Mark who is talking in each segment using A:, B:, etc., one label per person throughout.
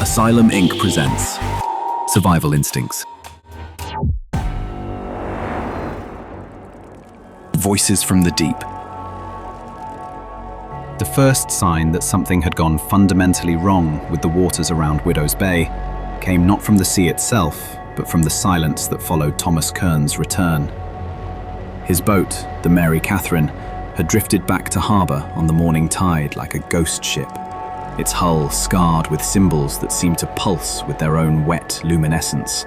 A: Asylum Ink presents Survival Instincts. Voices from the deep. The first sign that something had gone fundamentally wrong with the waters around Widow's Bay came not from the sea itself, but from the silence that followed Thomas Kearns' return. His boat, the Mary Catherine, had drifted back to harbour on the morning tide like a ghost ship, its hull scarred with symbols that seemed to pulse with their own wet luminescence.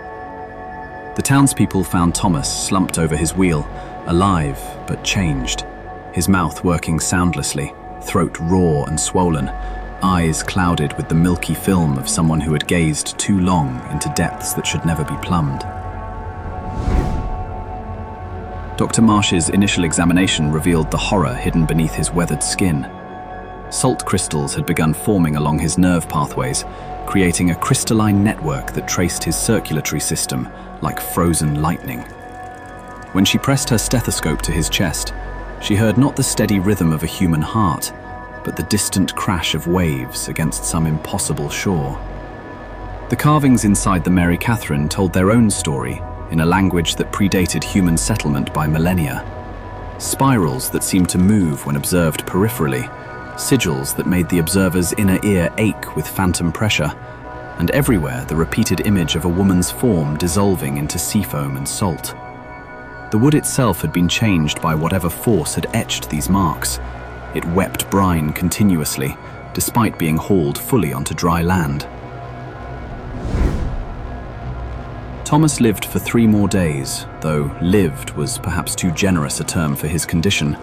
A: The townspeople found Thomas slumped over his wheel, alive but changed, his mouth working soundlessly, throat raw and swollen, eyes clouded with the milky film of someone who had gazed too long into depths that should never be plumbed. Dr. Marsh's initial examination revealed the horror hidden beneath his weathered skin. Salt crystals had begun forming along his nerve pathways, creating a crystalline network that traced his circulatory system like frozen lightning. When she pressed her stethoscope to his chest, she heard not the steady rhythm of a human heart, but the distant crash of waves against some impossible shore. The carvings inside the Mary Catherine told their own story in a language that predated human settlement by millennia. Spirals that seemed to move when observed peripherally, sigils that made the observer's inner ear ache with phantom pressure, and everywhere the repeated image of a woman's form dissolving into sea foam and salt. The wood itself had been changed by whatever force had etched these marks. It wept brine continuously, despite being hauled fully onto dry land. Thomas lived for 3 more days, though lived was perhaps too generous a term for his condition.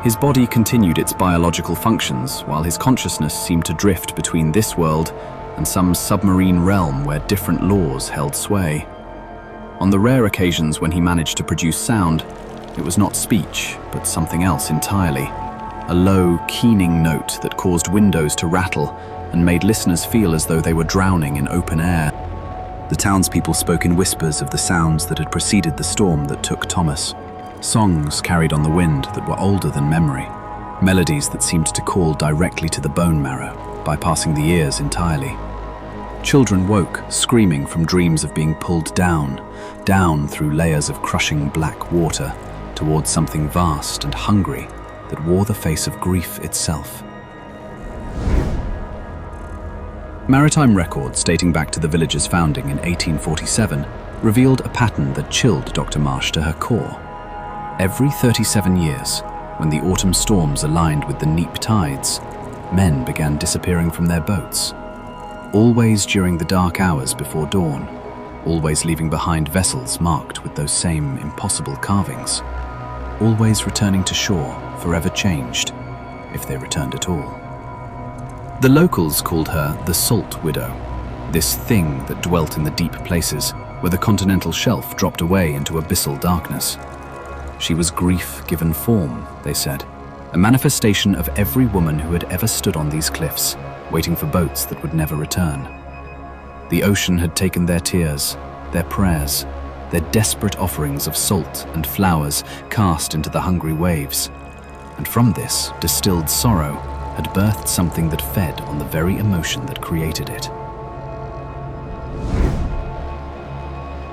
A: His body continued its biological functions, while his consciousness seemed to drift between this world and some submarine realm where different laws held sway. On the rare occasions when he managed to produce sound, it was not speech, but something else entirely. A low, keening note that caused windows to rattle and made listeners feel as though they were drowning in open air. The townspeople spoke in whispers of the sounds that had preceded the storm that took Thomas. Songs carried on the wind that were older than memory. Melodies that seemed to call directly to the bone marrow, bypassing the ears entirely. Children woke, screaming from dreams of being pulled down through layers of crushing black water, towards something vast and hungry that wore the face of grief itself. Maritime records dating back to the village's founding in 1847 revealed a pattern that chilled Dr. Marsh to her core. Every 37 years, when the autumn storms aligned with the neap tides, men began disappearing from their boats. Always during the dark hours before dawn, always leaving behind vessels marked with those same impossible carvings, always returning to shore forever changed, if they returned at all. The locals called her the Salt Widow, this thing that dwelt in the deep places where the continental shelf dropped away into abyssal darkness. She was grief given form, they said, a manifestation of every woman who had ever stood on these cliffs, waiting for boats that would never return. The ocean had taken their tears, their prayers, their desperate offerings of salt and flowers cast into the hungry waves, and from this distilled sorrow had birthed something that fed on the very emotion that created it.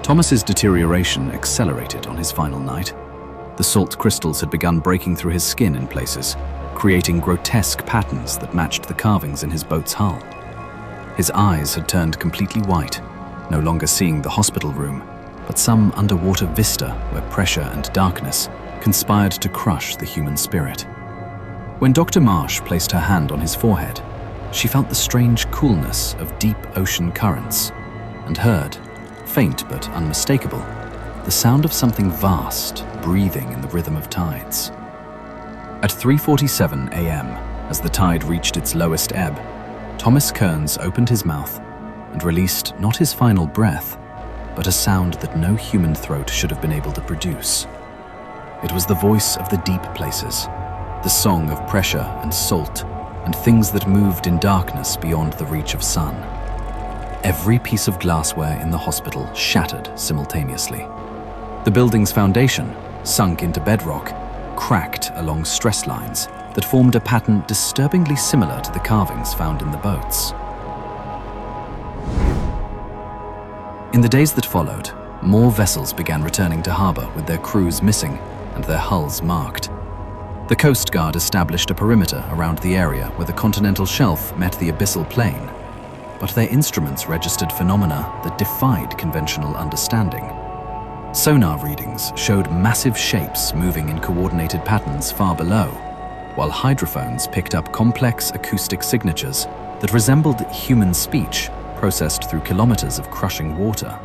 A: Thomas's deterioration accelerated on his final night. The salt crystals had begun breaking through his skin in places, creating grotesque patterns that matched the carvings in his boat's hull. His eyes had turned completely white, no longer seeing the hospital room, but some underwater vista where pressure and darkness conspired to crush the human spirit. When Dr. Marsh placed her hand on his forehead, she felt the strange coolness of deep ocean currents and heard, faint but unmistakable, the sound of something vast breathing in the rhythm of tides. At 3:47 a.m., as the tide reached its lowest ebb, Thomas Kearns opened his mouth and released not his final breath, but a sound that no human throat should have been able to produce. It was the voice of the deep places, the song of pressure and salt and things that moved in darkness beyond the reach of sun. Every piece of glassware in the hospital shattered simultaneously. The building's foundation, sunk into bedrock, cracked along stress lines that formed a pattern disturbingly similar to the carvings found in the boats. In the days that followed, more vessels began returning to harbor with their crews missing and their hulls marked. The Coast Guard established a perimeter around the area where the continental shelf met the abyssal plain, but their instruments registered phenomena that defied conventional understanding. Sonar readings showed massive shapes moving in coordinated patterns far below, while hydrophones picked up complex acoustic signatures that resembled human speech processed through kilometers of crushing water.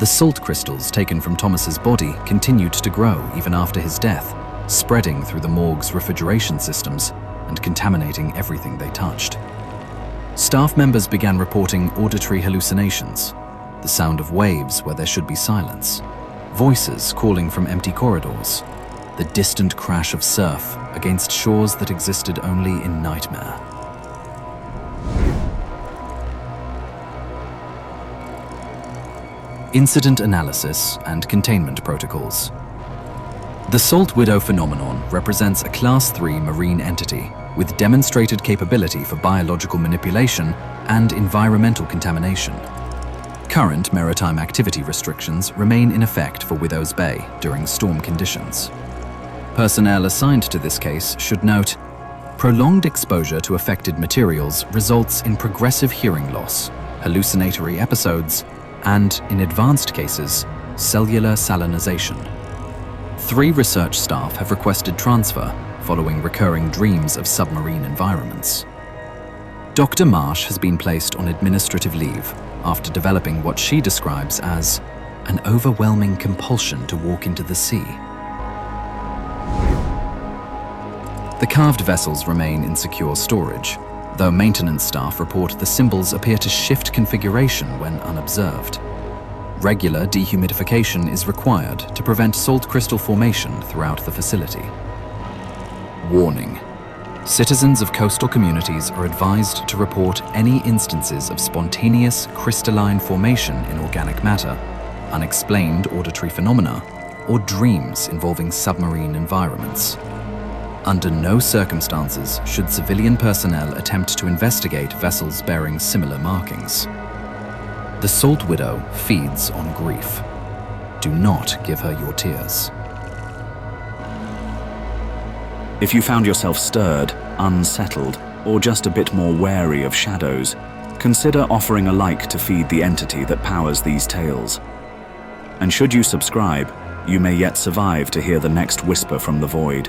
A: The salt crystals taken from Thomas's body continued to grow even after his death, spreading through the morgue's refrigeration systems and contaminating everything they touched. Staff members began reporting auditory hallucinations, the sound of waves where there should be silence, voices calling from empty corridors, the distant crash of surf against shores that existed only in nightmare. Incident analysis and containment protocols. The Salt Widow phenomenon represents a Class 3 marine entity with demonstrated capability for biological manipulation and environmental contamination. Current maritime activity restrictions remain in effect for Widow's Bay during storm conditions. Personnel assigned to this case should note, prolonged exposure to affected materials results in progressive hearing loss, hallucinatory episodes, and, in advanced cases, cellular salinization. 3 research staff have requested transfer following recurring dreams of submarine environments. Dr. Marsh has been placed on administrative leave after developing what she describes as an overwhelming compulsion to walk into the sea. The carved vessels remain in secure storage, though maintenance staff report the symbols appear to shift configuration when unobserved. Regular dehumidification is required to prevent salt crystal formation throughout the facility. Warning: citizens of coastal communities are advised to report any instances of spontaneous crystalline formation in organic matter, unexplained auditory phenomena, or dreams involving submarine environments. Under no circumstances should civilian personnel attempt to investigate vessels bearing similar markings. The Salt Widow feeds on grief. Do not give her your tears.
B: If you found yourself stirred, unsettled, or just a bit more wary of shadows, consider offering a like to feed the entity that powers these tales. And should you subscribe, you may yet survive to hear the next whisper from the void.